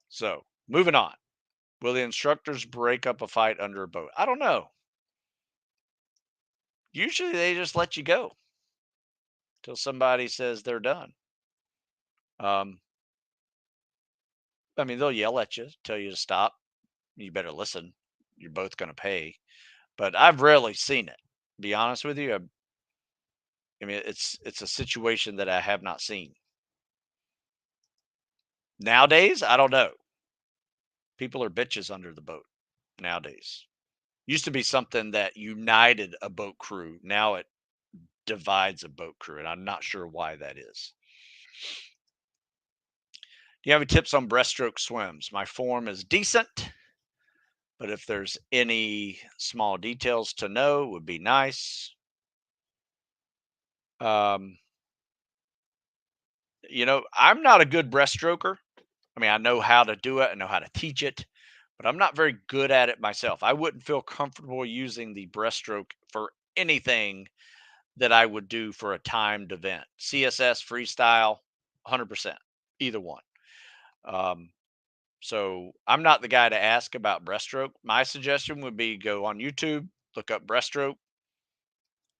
So, moving on. Will the instructors break up a fight under a boat? I don't know. Usually they just let you go till somebody says they're done. Um, I mean, they'll yell at you, tell you to stop. You better listen. You're both going to pay. But I've rarely seen it. Be honest with you, I mean, it's a situation that I have not seen nowadays. I don't know. People are bitches under the boat nowadays. Used to be something that united a boat crew. Now it divides a boat crew, and I'm not sure why that is. Do you have any tips on breaststroke swims? My form is decent, but if there's any small details to know, would be nice. Um, I'm not a good breaststroker. I mean, I know how to do it, I know how to teach it, but I'm not very good at it myself. I wouldn't feel comfortable using the breaststroke for anything that I would do for a timed event. CSS, freestyle, 100%, either one. Um, so I'm not the guy to ask about breaststroke. My suggestion would be go on YouTube, look up breaststroke,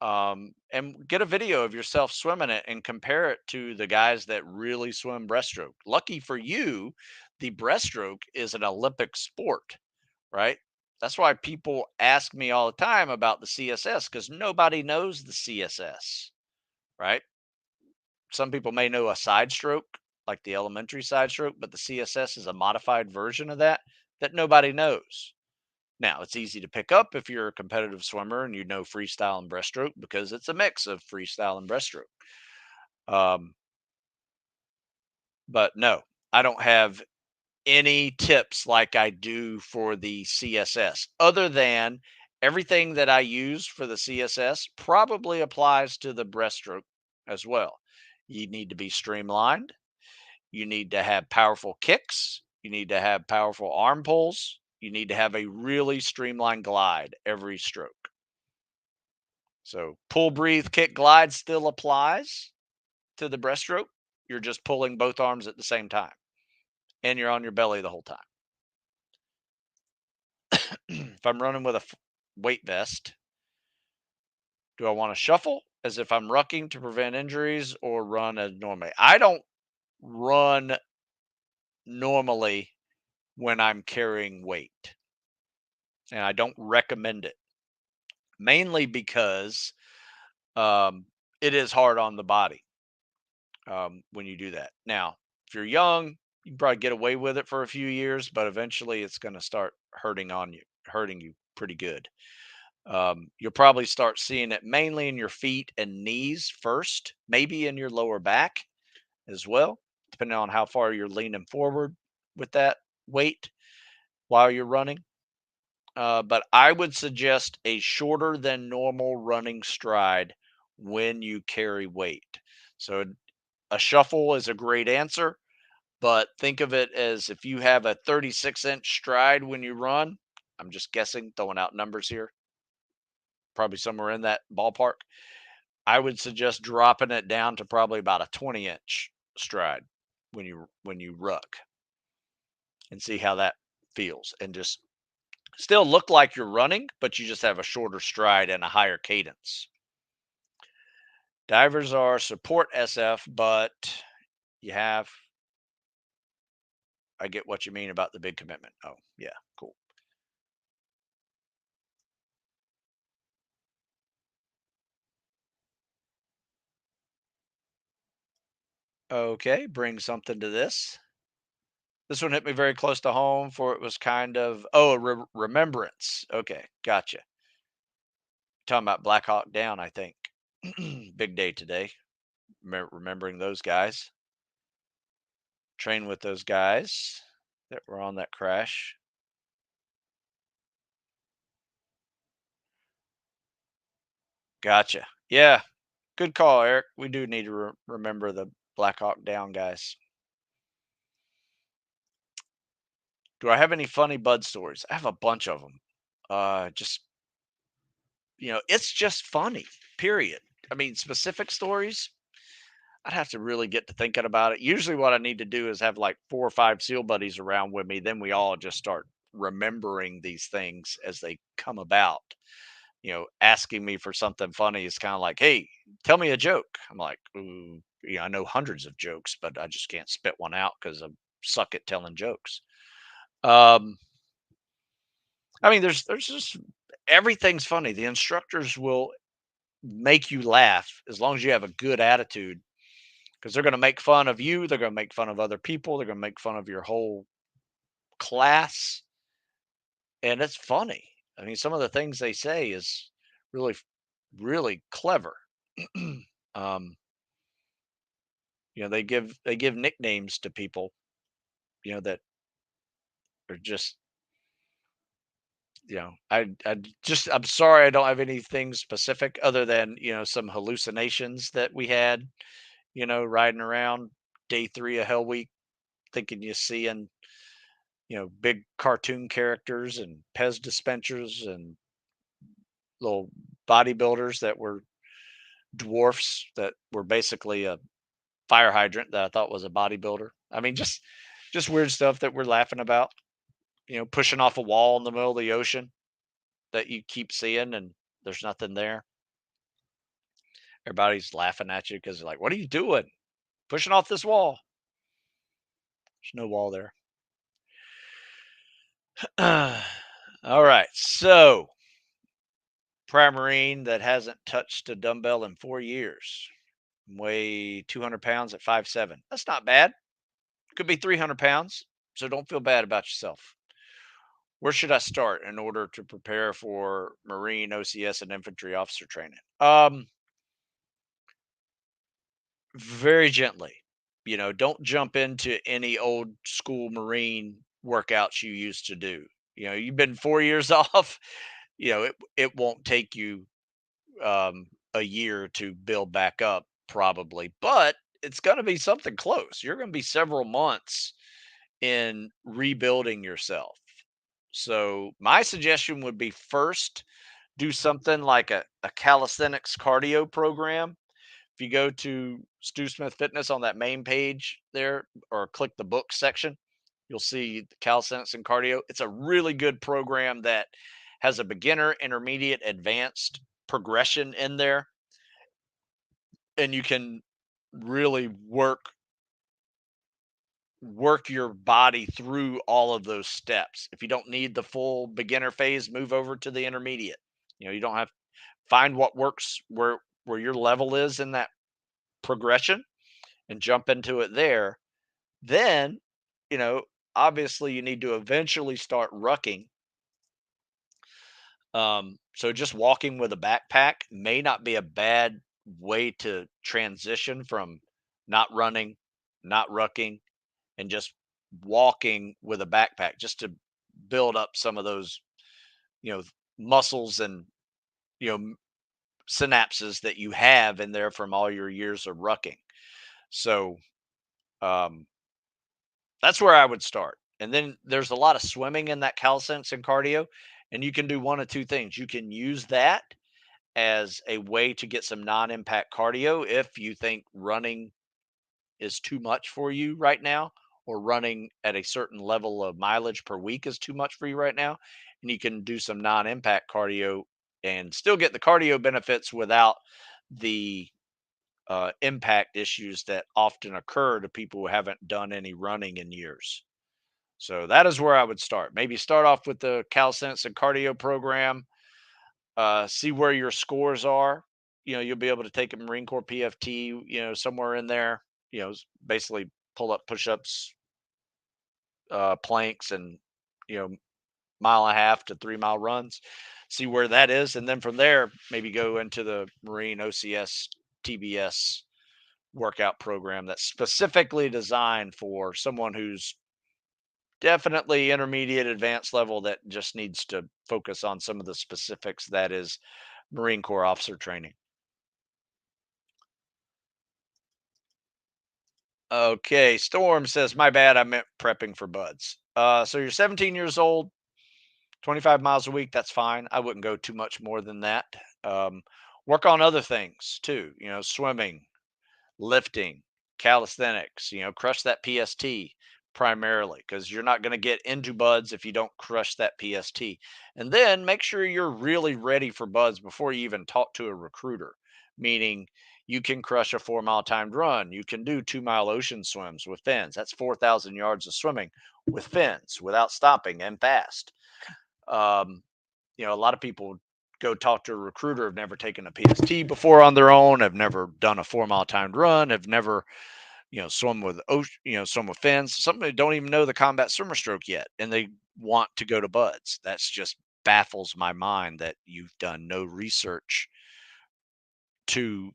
and get a video of yourself swimming it and compare it to the guys that really swim breaststroke. Lucky for you, the breaststroke is an Olympic sport, right? That's why people ask me all the time about the CSS because nobody knows the CSS, right? Some people may know a side stroke, like the elementary side stroke, but the CSS is a modified version of that nobody knows. Now, it's easy to pick up if you're a competitive swimmer and you know freestyle and breaststroke because it's a mix of freestyle and breaststroke. Um, but no, I don't have any tips like I do for the CSS, other than everything that I use for the CSS probably applies to the breaststroke as well. You need to be streamlined. You need to have powerful kicks. You need to have powerful arm pulls. You need to have a really streamlined glide every stroke. So, pull, breathe, kick, glide still applies to the breaststroke. You're just pulling both arms at the same time and you're on your belly the whole time. If I'm running with a weight vest, do I want to shuffle as if I'm rucking to prevent injuries or run as normally? I don't run normally when I'm carrying weight, and I don't recommend it, mainly because um, it is hard on the body when you do that. Now, if you're young, you can probably get away with it for a few years, but eventually it's going to start hurting you pretty good. You'll probably start seeing it mainly in your feet and knees first, maybe in your lower back as well, depending on how far you're leaning forward with that weight while you're running. But I would suggest a shorter than normal running stride when you carry weight. So a shuffle is a great answer, but think of it as if you have a 36-inch stride when you run. I'm just guessing, throwing out numbers here, probably somewhere in that ballpark. I would suggest dropping it down to probably about a 20-inch stride when you ruck and see how that feels, and just still look like you're running, but you just have a shorter stride and a higher cadence. Divers are support SF, but you have, I get what you mean about the big commitment. Oh, yeah, cool. Okay, bring something to this. This one hit me very close to home, for it was kind of, oh, a remembrance. Okay, gotcha. Talking about Black Hawk Down, I think. Big day today. Remembering those guys. Train with those guys that were on that crash. Gotcha. Yeah, good call, Eric. We do need to remember the Black Hawk Down guys. Do I have any funny Bud stories? I have a bunch of them. Just it's just funny. Period. I mean, specific stories. I'd have to really get to thinking about it. Usually, what I need to do is have like 4 or 5 SEAL buddies around with me. Then we all just start remembering these things as they come about. Asking me for something funny is kind of like, "Hey, tell me a joke." I'm like, "Ooh, I know hundreds of jokes, but I just can't spit one out because I suck at telling jokes." Um, I mean, there's just everything's funny. The instructors will make you laugh as long as you have a good attitude, because they're going to make fun of you. They're going to make fun of other people. They're going to make fun of your whole class, and it's funny. I mean, some of the things they say is really, really clever. um, they give nicknames to people, that are just, I'm sorry I don't have anything specific other than, some hallucinations that we had, riding around day 3 of Hell Week, thinking you seeing, big cartoon characters and Pez dispensers and little bodybuilders that were dwarfs that were basically a fire hydrant that I thought was a bodybuilder. I mean, just weird stuff that we're laughing about. Pushing off a wall in the middle of the ocean that you keep seeing and there's nothing there. Everybody's laughing at you because they're like, "What are you doing? Pushing off this wall?" There's no wall there. All right. So, Primarine that hasn't touched a dumbbell in 4 years. Weigh 200 pounds at 5'7". That's not bad. Could be 300 pounds. So don't feel bad about yourself. Where should I start in order to prepare for Marine, OCS, and infantry officer training? Very gently. Don't jump into any old school Marine workouts you used to do. You've been 4 years off. It won't take you a year to build back up, probably, but it's going to be something close. You're going to be several months in rebuilding yourself. So, my suggestion would be first do something like a calisthenics cardio program. If you go to Stu Smith Fitness on that main page there, or click the book section, you'll see the calisthenics and cardio. It's a really good program that has a beginner, intermediate, advanced progression in there, and you can really work your body through all of those steps. If you don't need the full beginner phase, move over to the intermediate. You don't have find what works where your level is in that progression and jump into it there. Then, you know, obviously you need to eventually start rucking. So just walking with a backpack may not be a bad way to transition from not running, not rucking, and just walking with a backpack just to build up some of those, you know, muscles and, you know, synapses that you have in there from all your years of rucking. So, um, that's where I would start. And then there's a lot of swimming in that calisthenics and cardio, and you can do one of two things. You can use that as a way to get some non-impact cardio if you think running is too much for you right now, or running at a certain level of mileage per week is too much for you right now, and you can do some non-impact cardio and still get the cardio benefits without the impact issues that often occur to people who haven't done any running in years. So that is where I would start. Maybe start off with the calisthenics and cardio program. See where your scores are. You'll be able to take a Marine Corps PFT. Somewhere in there. Basically pull up, push ups, planks, and you know mile and a half to 3 mile runs. See where that is, and then from there maybe go into the Marine OCS TBS workout program that's specifically designed for someone who's definitely intermediate, advanced level that just needs to focus on some of the specifics that is Marine Corps officer training. Okay, Storm says, "My bad, I meant prepping for buds." So you're 17 years old, 25 miles a week. That's fine. I wouldn't go too much more than that. Um, Work on other things too. Swimming, lifting, calisthenics, crush that PST primarily, because you're not going to get into buds if you don't crush that PST. And then make sure you're really ready for buds before you even talk to a recruiter, meaning you can crush a 4 mile timed run. You can do 2 mile ocean swims with fins. That's 4,000 yards of swimming with fins without stopping and fast. Um, a lot of people go talk to a recruiter, have never taken a PST before on their own, have never done a 4 mile timed run, have never, swum with ocean, swum with fins. Some they don't even know the combat swimmer stroke yet, and they want to go to buds. That's just baffles my mind that you've done no research to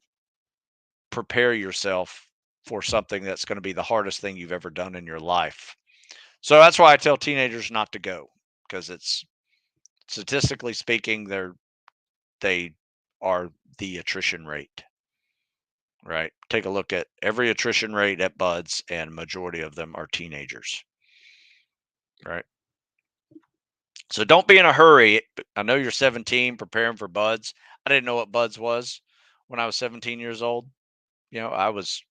prepare yourself for something that's going to be the hardest thing you've ever done in your life. So that's why I tell teenagers not to go, because it's statistically speaking, they are the attrition rate, right? Take a look at every attrition rate at buds, and majority of them are teenagers, right? So don't be in a hurry. I know you're 17 preparing for buds. I didn't know what buds was when I was 17 years old. I was,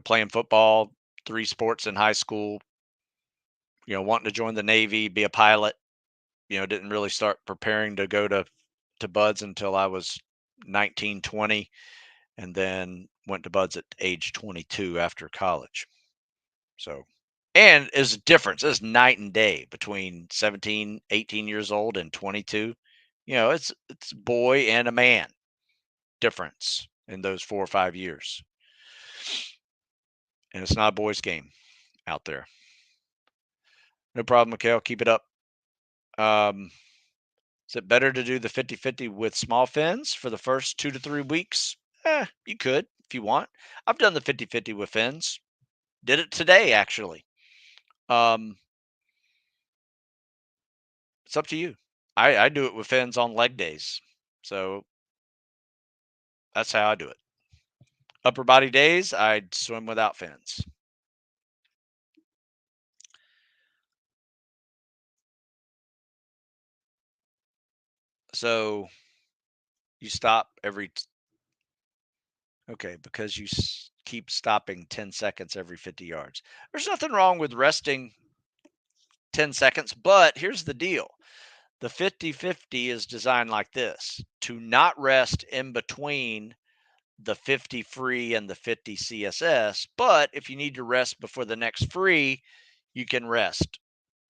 playing football, three sports in high school, wanting to join the Navy, be a pilot. Didn't really start preparing to go to buds until I was 19, 20, and then went to buds at age 22 after college. So, and there's a difference. There's night and day between 17, 18 years old and 22. It's boy and a man difference in those 4 or 5 years. And it's not a boy's game out there. No problem, Mikhail. Keep it up. Um, is it better to do the 50-50 with small fins for the first 2 to 3 weeks? You could. if you want. I've done the 50-50 with fins. Did it today, actually. Um, it's up to you. I do it with fins on leg days. So that's how I do it. Upper body days, I'd swim without fins. So you stop okay, because you keep stopping 10 seconds every 50 yards. There's nothing wrong with resting 10 seconds, but here's the deal. The 50-50 is designed like this to not rest in between the 50 free and the 50 CSS. But if you need to rest before the next free, you can rest,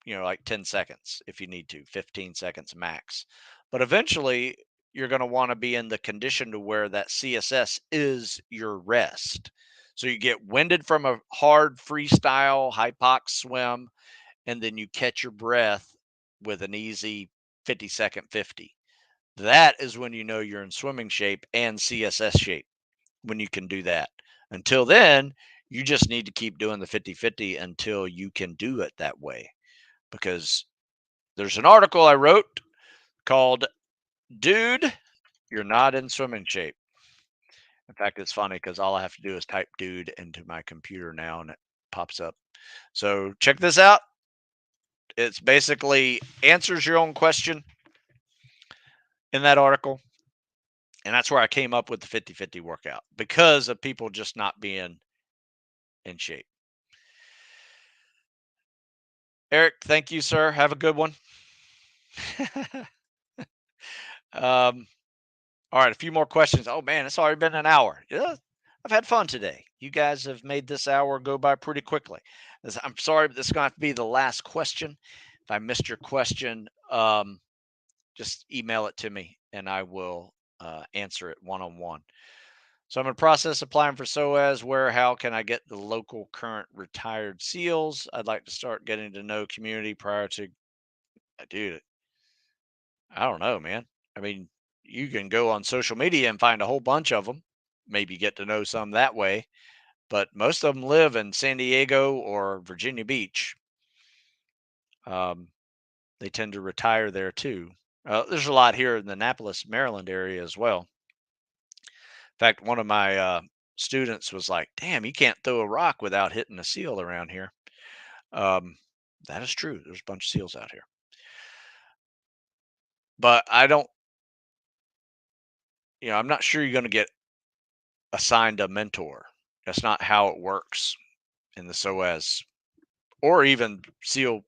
like 10 seconds if you need to, 15 seconds max. But eventually, you're going to want to be in the condition to where that CSS is your rest. So you get winded from a hard freestyle hypox swim, and then you catch your breath with an easy 50-second 50. That is when you know you're in swimming shape and CSS shape, when you can do that. Until then, you just need to keep doing the 50-50 until you can do it that way. Because there's an article I wrote called Dude, You're Not in Swimming Shape. In fact, it's funny because all I have to do is type dude into my computer now and it pops up. So check this out. It's basically answers your own question in that article. And that's where I came up with the 50-50 workout because of people just not being in shape. Eric, thank you, sir. Have a good one. um, all right, a few more questions. Oh man, it's already been an hour. Yeah, I've had fun today. You guys have made this hour go by pretty quickly. I'm sorry, but this is going to have to be the last question. If I missed your question, just email it to me and I will answer it one on one. So I'm in the process of applying for SOAS. Where, how can I get the local current retired SEALs? I'd like to start getting to know community prior to, dude, I don't know, man. I mean, you can go on social media and find a whole bunch of them, maybe get to know some that way. But most of them live in San Diego or Virginia Beach. Um, they tend to retire there too. There's a lot here in the Annapolis, Maryland area as well. In fact, one of my students was like, "Damn, you can't throw a rock without hitting a seal around here." Um, that is true. There's a bunch of seals out here, but I don't. I'm not sure you're going to get assigned a mentor. That's not how it works in the SOAS or even SEAL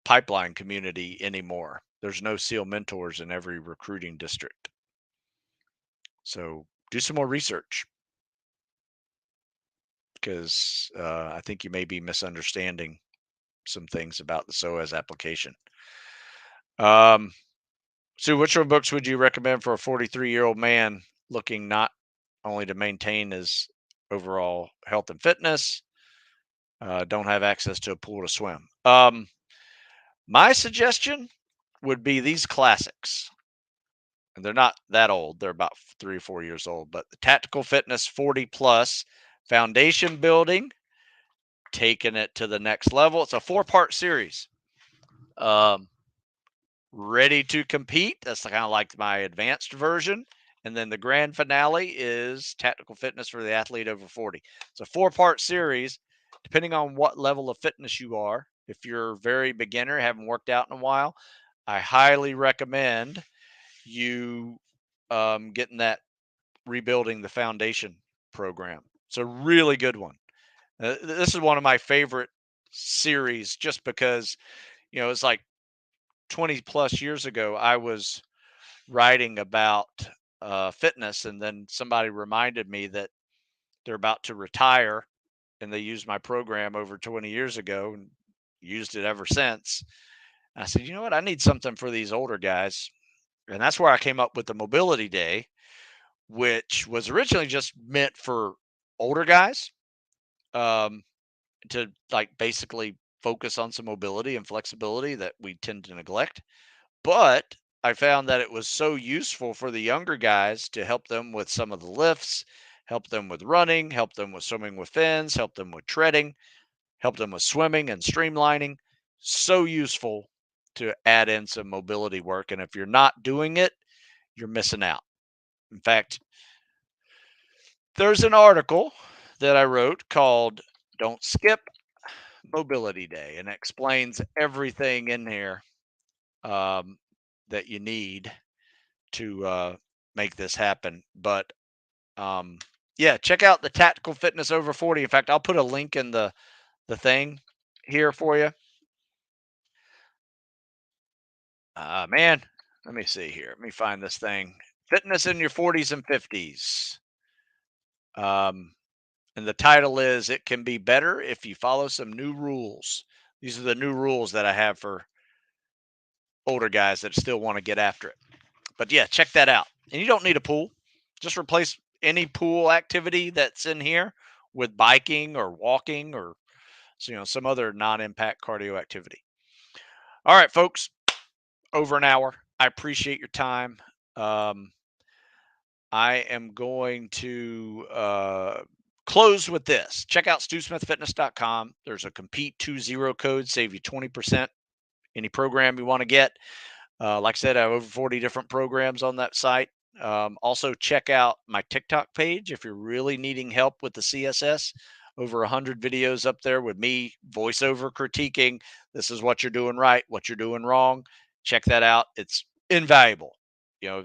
pipeline community anymore. There's no SEAL mentors in every recruiting district. So do some more research because I think you may be misunderstanding some things about the SOAS application. So which one books would you recommend for a 43-year-old man looking not only to maintain his overall health and fitness, don't have access to a pool to swim? My suggestion would be these classics. And they're not that old. They're about 3 or 4 years old. But the Tactical Fitness 40 Plus Foundation Building, taking it to the next level. It's a 4-part series. Um, Ready to Compete. That's kind of like my advanced version. And then the grand finale is Tactical Fitness for the Athlete Over 40. It's a 4-part series, depending on what level of fitness you are. If you're very beginner, haven't worked out in a while, I highly recommend you getting that Rebuilding the Foundation program. It's a really good one. This is one of my favorite series just because, it's like 20 plus years ago, I was writing about fitness, and then somebody reminded me that they're about to retire and they used my program over 20 years ago and used it ever since. I said, you know what? I need something for these older guys. And that's where I came up with the Mobility Day, which was originally just meant for older guys, um, to like basically focus on some mobility and flexibility that we tend to neglect. But I found that it was so useful for the younger guys to help them with some of the lifts, help them with running, help them with swimming with fins, help them with treading, help them with swimming and streamlining. So useful to add in some mobility work. And if you're not doing it, you're missing out. In fact, there's an article that I wrote called Don't Skip Mobility Day, and it explains everything in here um, that you need to make this happen. But um, yeah, check out the Tactical Fitness Over 40. In fact, I'll put a link in the thing here for you. Man, let me see here. Let me find this thing. Fitness in your 40s and 50s. Um, and the title is It Can Be Better If You Follow Some New Rules. These are the new rules that I have for older guys that still want to get after it. But yeah, check that out. And you don't need a pool. Just replace any pool activity that's in here with biking or walking or some other non-impact cardio activity. All right, folks, over an hour. I appreciate your time. Um, I am going to close with this. Check out StuSmithFitness.com. There's a Compete 20 code, save you 20% any program you want to get. Like I said, I have over 40 different programs on that site. Also, check out my TikTok page if you're really needing help with the CSS. Over 100 videos up there with me voiceover critiquing. This is what you're doing right, what you're doing wrong. Check that out. It's invaluable. You know,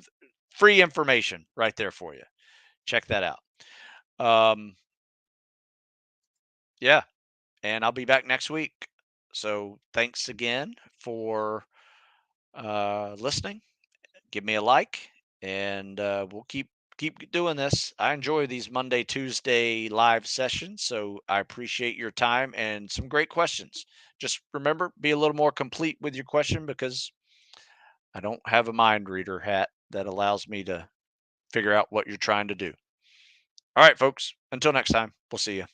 free information right there for you. Check that out. Um, yeah, and I'll be back next week. So thanks again for listening. Give me a like, and we'll keep doing this. I enjoy these Monday, Tuesday live sessions, so I appreciate your time and some great questions. Just remember, be a little more complete with your question because I don't have a mind reader hat that allows me to figure out what you're trying to do. All right, folks. Until next time, we'll see you.